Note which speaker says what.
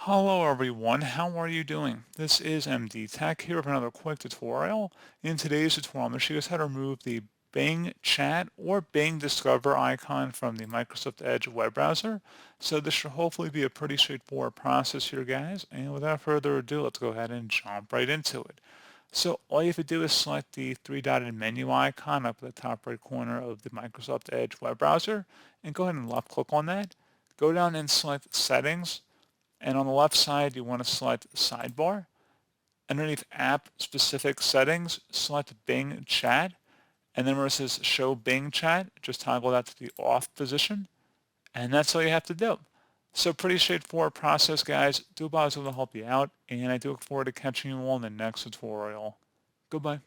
Speaker 1: Hello everyone, how are you doing? This is MD Tech here with another quick tutorial. In today's tutorial, I'm going to show you how to remove the Bing Chat or Bing Discover icon from the Microsoft Edge web browser. So this should hopefully be a pretty straightforward process here, guys. And without further ado, let's go ahead and jump right into it. So all you have to do is select the three-dotted menu icon up at the top right corner of the Microsoft Edge web browser and go ahead and left click on that. Go down and select Settings. And on the left side, you want to select Sidebar. Underneath App Specific Settings, select Bing Chat. And then where it says Show Bing Chat, just toggle that to the off position. And that's all you have to do. So pretty straightforward process, guys. Do hope I was able to help you out. And I do look forward to catching you all in the next tutorial. Goodbye.